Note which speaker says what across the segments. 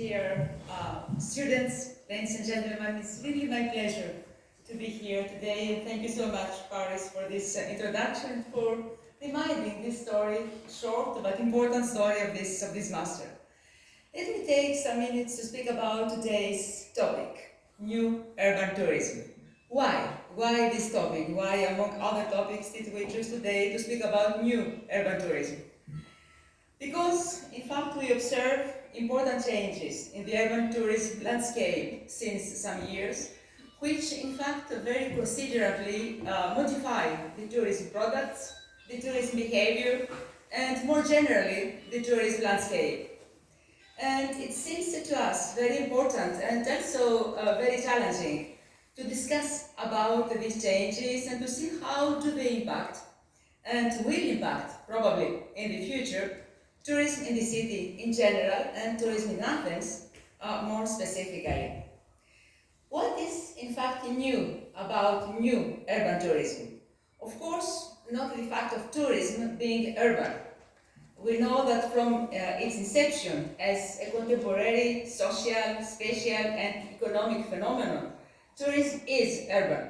Speaker 1: dear students, ladies and gentlemen, it's really my pleasure to be here today, and thank you so much, Paris, for this introduction, for reminding this story, short but important story of this master. Let me take some minutes to speak about today's topic, new urban tourism. Why? Why this topic? Why, among other topics, did we choose today to speak about new urban tourism? Because, in fact, we observe important changes in the urban tourism landscape since some years, which, in fact, very considerably modify the tourism products, the tourism behavior, and more generally, the tourism landscape. And it seems to us very important and also very challenging to discuss about these changes and to see how do they impact and will impact, probably in the future, tourism in the city in general and tourism in Athens more specifically. What is in fact new about new urban tourism? Of course, not the fact of tourism being urban. We know that from its inception as a contemporary social, spatial and economic phenomenon, tourism is urban.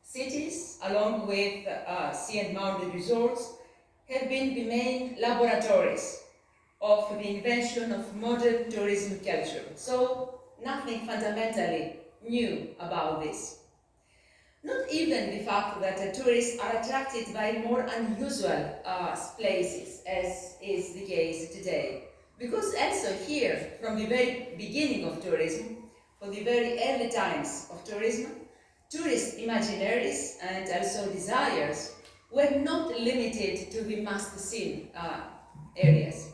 Speaker 1: Cities, along with sea and mountain resorts, have been the main laboratories of the invention of modern tourism culture. So nothing fundamentally new about this. Not even the fact that tourists are attracted by more unusual places, as is the case today. Because also here, from the very beginning of tourism, for the very early times of tourism, tourist imaginaries and also desires were not limited to the must-see areas.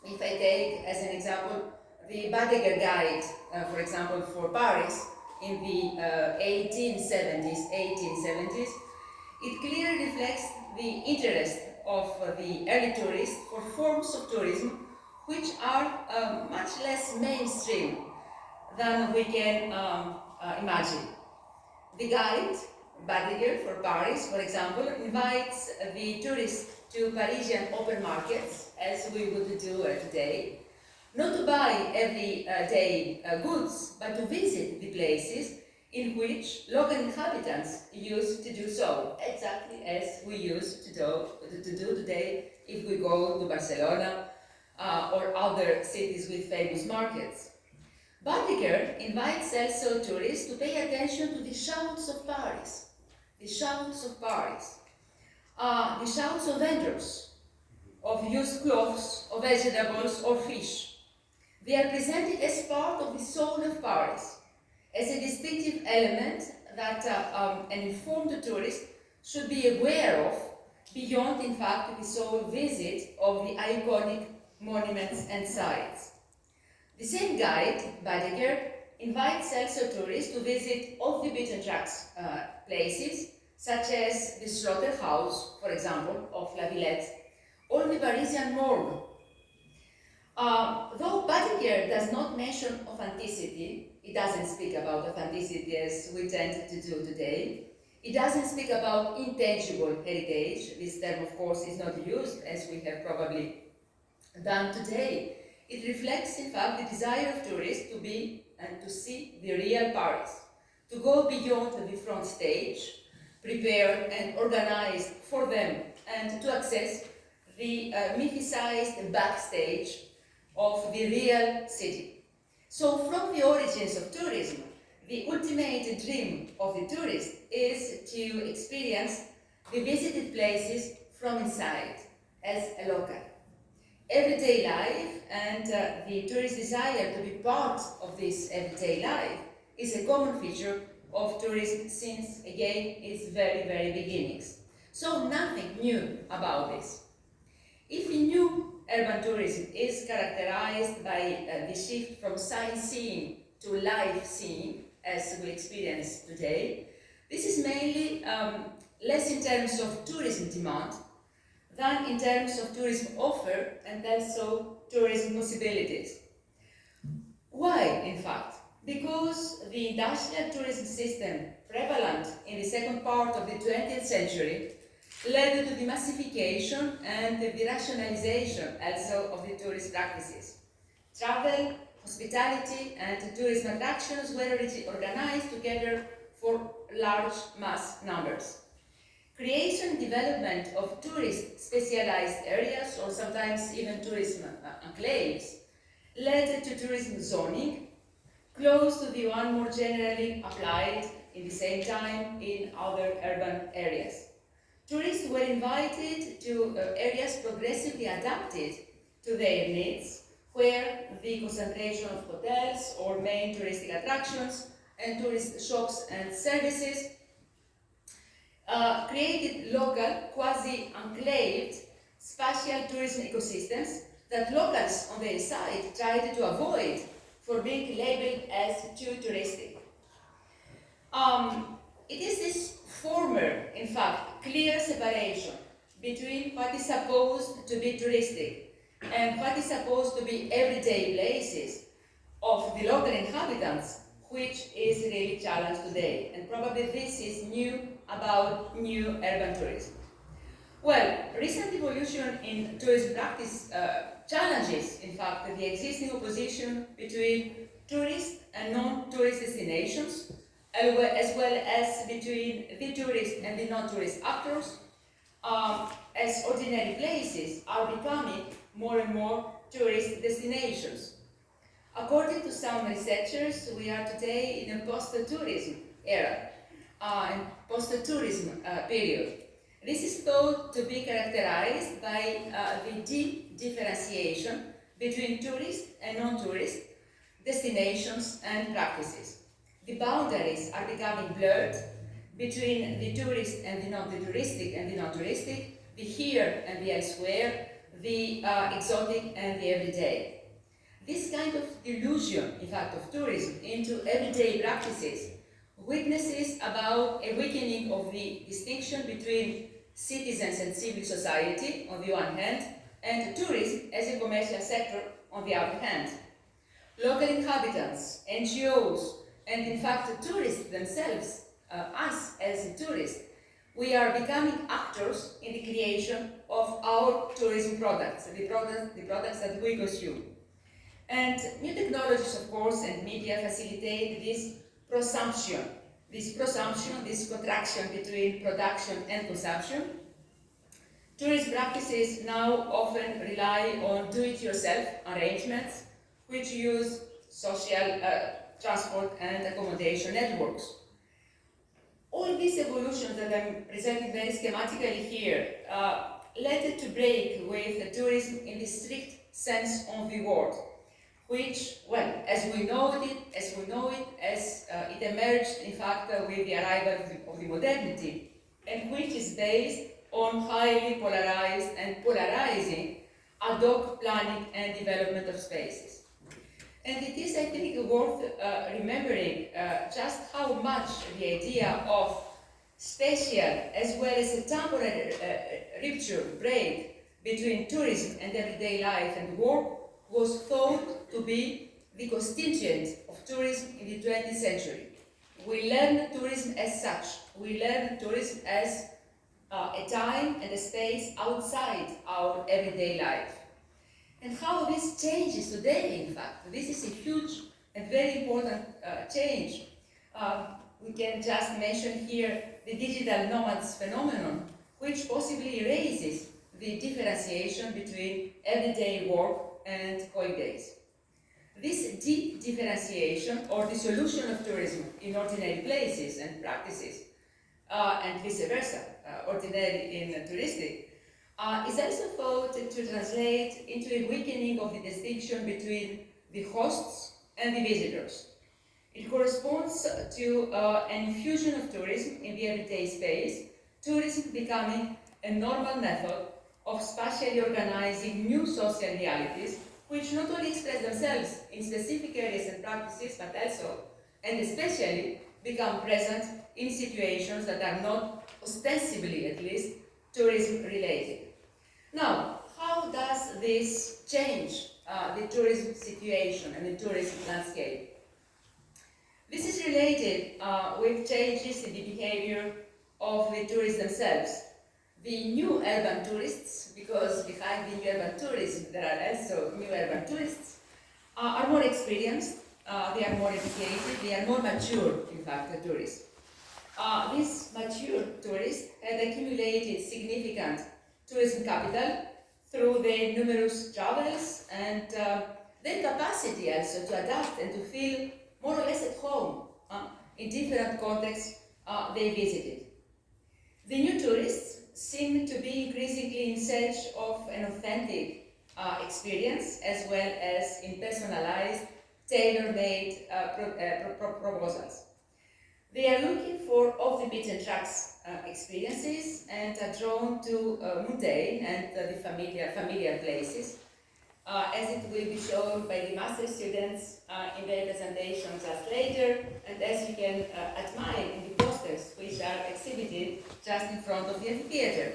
Speaker 1: If I take as an example the Baedeker Guide, for example, for Paris in the 1870s, it clearly reflects the interest of the early tourists for forms of tourism which are much less mainstream than we can imagine. The guide, Baedeker for Paris, for example, invites the tourists to Parisian open markets, as we would do today, not to buy everyday goods, but to visit the places in which local inhabitants used to do so, exactly as we used to do today if we go to Barcelona or other cities with famous markets. Baedeker invites also tourists to pay attention to the shouts of Paris, the shouts of Paris, the shouts of vendors, of used clothes, of vegetables, or fish. They are presented as part of the soul of Paris, as a distinctive element that an informed tourist should be aware of, beyond, in fact, the sole visit of the iconic monuments and sites. The same guide, Baedeker, invites also tourists to visit off-the-beaten-track places, such as the slaughterhouse, for example, of La Villette, or the Parisian morgue. Though Baedeker does not mention authenticity, he doesn't speak about authenticity as we tend to do today. He doesn't speak about intangible heritage. This term, of course, is not used as we have probably done today. It reflects, in fact, the desire of tourists to be and to see the real Paris, to go beyond the front stage, prepared and organized for them, and to access the mythicized backstage of the real city. So from the origins of tourism, the ultimate dream of the tourist is to experience the visited places from inside as a local. Everyday life and the tourist's desire to be part of this everyday life is a common feature of tourism since, again, its very, very beginnings. So nothing new about this. If new urban tourism is characterized by the shift from sightseeing to life seeing, as we experience today, this is mainly less in terms of tourism demand than in terms of tourism offer and also tourism possibilities. Why, in fact? Because the industrial tourism system prevalent in the second part of the 20th century led to the massification and the rationalization also of the tourist practices. Travel, hospitality and tourism attractions were organized together for large mass numbers. Creation and development of tourist specialized areas, or sometimes even tourism enclaves, led to tourism zoning, close to the one more generally applied in the same time in other urban areas. Tourists were invited to areas progressively adapted to their needs, where the concentration of hotels or main touristic attractions and tourist shops and services created local, quasi-enclaved, spatial tourism ecosystems that locals on their side tried to avoid for being labeled as too touristic. It is this former, in fact, clear separation between what is supposed to be touristic and what is supposed to be everyday places of the local inhabitants, which is really challenged today. And probably this is new about new urban tourism. Well, recent evolution in tourism practice challenges, in fact, the existing opposition between tourist and non-tourist destinations, as well as between the tourist and the non-tourist actors, as ordinary places are becoming more and more tourist destinations. According to some researchers, we are today in a post-tourism era, and post-tourism period. This is thought to be characterized by the deep differentiation between tourist and non-tourist destinations and practices. The boundaries are becoming blurred between the tourist and the non-touristic and the non-touristic, the here and the elsewhere, the exotic and the everyday. This kind of illusion, in fact, of tourism into everyday practices witnesses about a weakening of the distinction between citizens and civil society on the one hand, and tourism as a commercial sector on the other hand. Local inhabitants, NGOs, and in fact tourists themselves, us as tourists, we are becoming actors in the creation of our tourism products, the products that we consume. And new technologies, of course, and media facilitate this prosumption, this contraction between production and consumption. Tourist practices now often rely on do-it-yourself arrangements, which use social transport and accommodation networks. All these evolutions that I'm presenting very schematically here led to break with tourism in the strict sense of the word, which, well, as we know it, as it emerged, in fact, with the arrival of the modernity, and which is based on highly polarized and polarizing ad hoc planning and development of spaces. And it is, I think, worth remembering just how much the idea of spatial as well as a temporary rupture, break between tourism and everyday life and work was thought to be the constituent of tourism in the 20th century. We learn tourism as such. We learn tourism as a time and a space outside our everyday life. And how this changes today, in fact. This is a huge and very important change. We can just mention here the digital nomads phenomenon, which possibly erases the differentiation between everyday work and holidays. This deep differentiation or dissolution of tourism in ordinary places and practices, and vice versa, ordinary in touristic, is also thought to translate into a weakening of the distinction between the hosts and the visitors. It corresponds to an infusion of tourism in the everyday space, tourism becoming a normal method of spatially organizing new social realities, which not only express themselves in specific areas and practices, but also, and especially, become present in situations that are not, ostensibly at least, tourism-related. Now, how does this change the tourism situation and the tourism landscape? This is related with changes in the behavior of the tourists themselves. The new urban tourists, because behind the new urban tourism there are also new urban tourists, are more experienced, they are more educated, they are more mature, in fact, the tourists. These mature tourists have accumulated significant tourism capital through their numerous travels and their capacity also to adapt and to feel more or less at home in different contexts they visited. The new tourists seem to be increasingly in search of an authentic experience as well as in personalized, tailor-made proposals. They are looking for off-the-beaten-track experiences and are drawn to mundane and the familiar places, as it will be shown by the master students in their presentation just later, and as you can admire in the posters which are exhibited just in front of the amphitheater.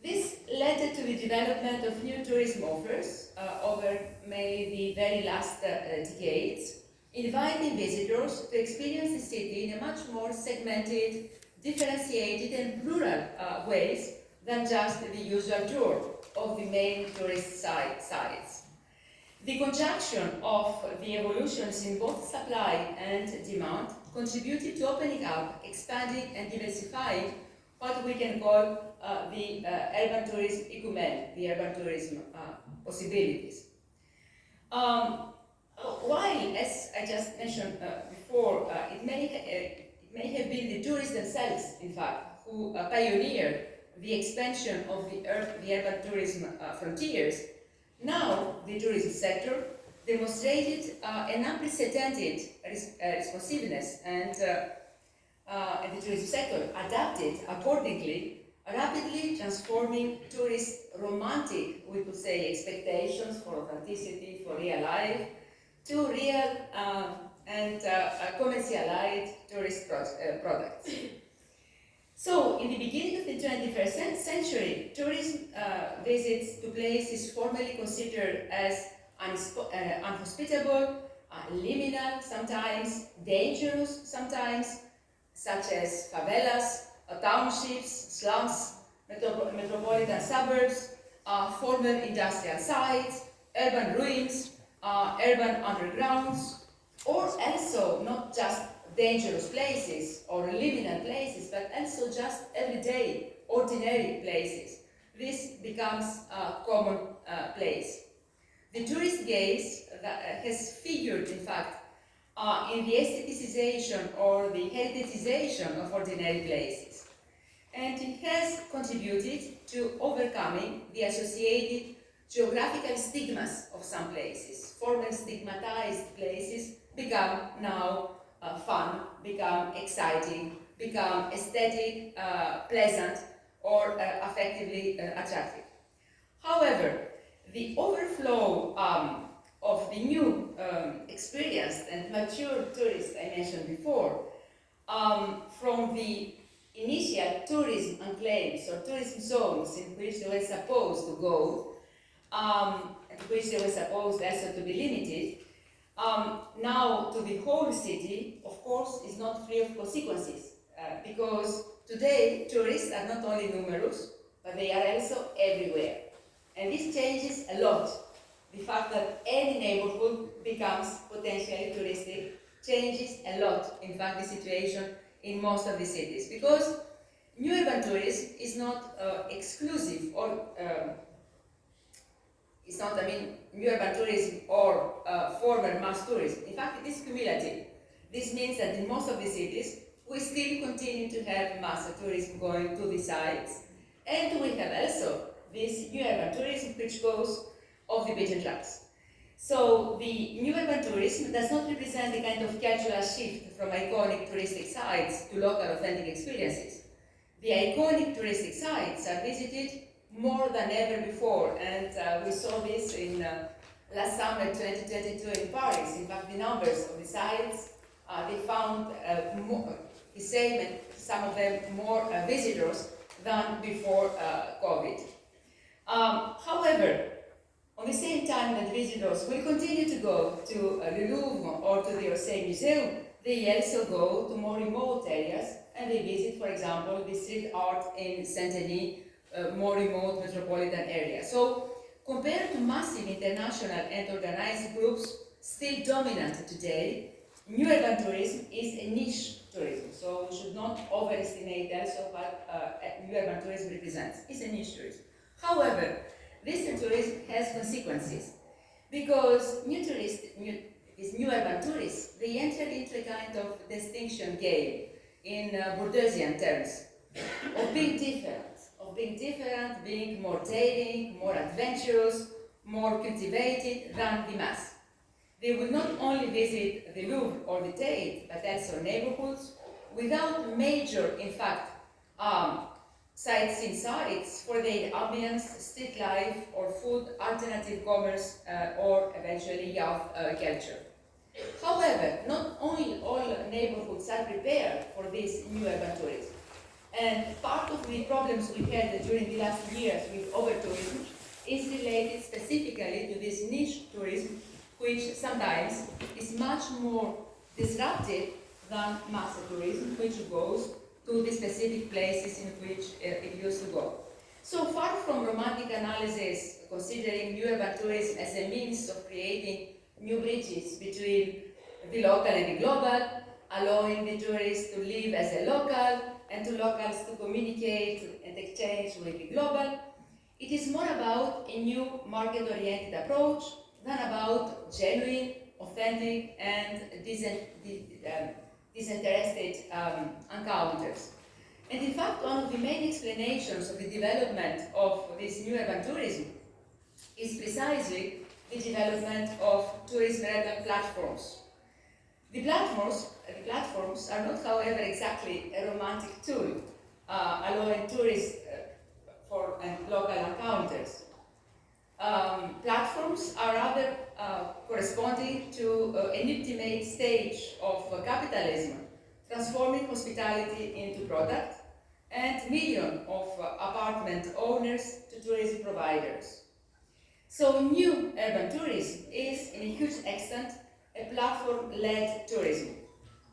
Speaker 1: This led to the development of new tourism offers over mainly the very last decades, inviting visitors to experience the city in a much more segmented, differentiated and plural ways than just the usual tour of the main tourist sites. The conjunction of the evolutions in both supply and demand contributed to opening up, expanding and diversifying what we can call the urban tourism ecumen, the urban tourism possibilities. While, as I just mentioned before, it may have been the tourists themselves, in fact, who pioneered the expansion of the urban tourism frontiers, now the tourism sector demonstrated an unprecedented responsiveness and the tourism sector adapted accordingly, rapidly transforming tourist romantic, we could say, expectations for authenticity, for real life, to real and commercialized tourist products. So, in the beginning of the 21st century, tourism visits to places formerly considered as unhospitable, liminal sometimes, dangerous sometimes, such as favelas, townships, slums, metropolitan suburbs, former industrial sites, urban ruins, urban undergrounds, or also not just dangerous places or liminal places, but also just everyday, ordinary places. This becomes a common place. The tourist gaze has figured, in fact, in the aestheticization or the heritization of ordinary places. And it has contributed to overcoming the associated geographical stigmas of some places. Former stigmatized places become now fun, become exciting, become aesthetic, pleasant, or affectively attractive. However, the overflow of the new experienced and mature tourists I mentioned before, from the initial tourism enclaves or tourism zones in which they were supposed to go, and which they were supposed also to be limited, now to the whole city, of course, is not free of consequences, because today tourists are not only numerous, but they are also everywhere. And this changes a lot. The fact that any neighborhood becomes potentially touristic changes a lot, in fact, the situation in most of the cities, because new urban tourism is not exclusive or it's not, new urban tourism or former mass tourism. In fact, it is cumulative. This means that in most of the cities, we still continue to have mass tourism going to the sites, and we have also this new urban tourism which goes off the beaten tracks. So the new urban tourism does not represent the kind of cultural shift from iconic touristic sites to local authentic experiences. The iconic touristic sites are visited more than ever before, and we saw this in last summer 2022 in Paris. In fact, the numbers of the sites, they found the same, and some of them more visitors than before COVID. However, on the same time that visitors will continue to go to the Louvre or to the Orsay Museum, they also go to more remote areas and they visit, for example, the street art in Saint-Denis, more remote metropolitan area. So Compared to massive international and organized groups still dominant today, new urban tourism is a niche tourism, so we should not overestimate also what new urban tourism represents. It's a niche tourism. However, this tourism has consequences because these new urban tourists, they enter into a kind of distinction game in Bourdieusian terms of being different, being more daring, more adventurous, more cultivated than the mass. They will not only visit the Louvre or the Tate, but also neighborhoods without major, in fact, sightseeing sites for their ambience, street life, or food, alternative commerce, or eventually youth culture. However, not only all neighborhoods are prepared for this new urban tourism. And part of the problems we had during the last years with over-tourism is related specifically to this niche tourism, which sometimes is much more disruptive than mass tourism, which goes to the specific places in which it used to go. So far from romantic analysis considering new urban tourism as a means of creating new bridges between the local and the global, allowing the tourists to live as a local and to locals to communicate and exchange with the global, it is more about a new market-oriented approach than about genuine, authentic, and disinterested encounters. And in fact, one of the main explanations of the development of this new urban tourism is precisely the development of tourism-relevant platforms. The platforms are not, however, exactly a romantic tool allowing tourists for local encounters. Platforms are rather corresponding to an ultimate stage of capitalism, transforming hospitality into product, and millions of apartment owners to tourism providers. So new urban tourism is, in a huge extent, a platform-led tourism,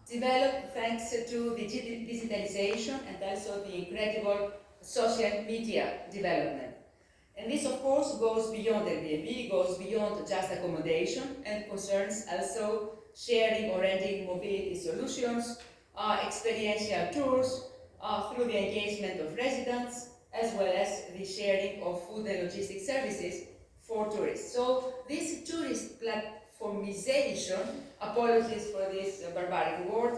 Speaker 1: developed thanks to the digitalization and also the incredible social media development. And this, of course, goes beyond Airbnb, goes beyond just accommodation, and concerns also sharing or renting mobility solutions, experiential tours, through the engagement of residents, as well as the sharing of food and logistics services for tourists. So this tourist platformization, apologies for this barbaric word,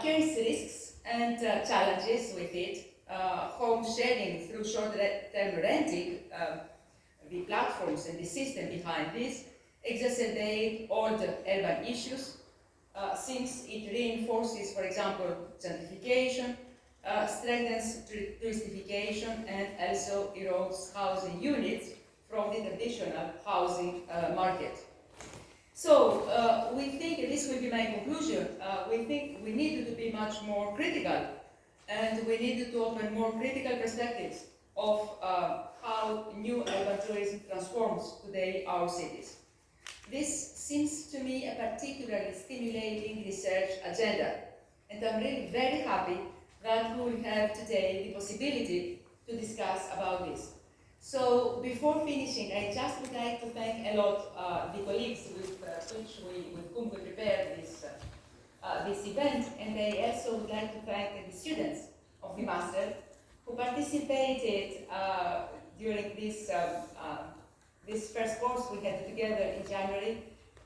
Speaker 1: carries risks and challenges with it. Home sharing through short-term renting, the platforms and the system behind this exacerbate all the urban issues, since it reinforces, for example, gentrification, strengthens touristification, and also erodes housing units from the traditional housing market. So we think, and this will be my conclusion, we think we needed to be much more critical, and we needed to open more critical perspectives of how new urban tourism transforms today our cities. This seems to me a particularly stimulating research agenda, and I'm really very happy that we will have today the possibility to discuss about this. So before finishing, I just would like to thank a lot the colleagues with whom we prepared this event, and I also would like to thank the students of the master who participated during this first course we had together in January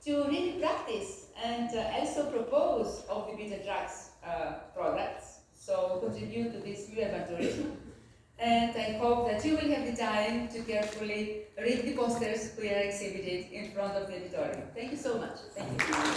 Speaker 1: to really practice and also propose of the beaten tracks products, so contribute to this new urban tourism. And I hope that you will have the time to carefully read the posters we are exhibited in front of the auditorium. Thank you so much. Thank you.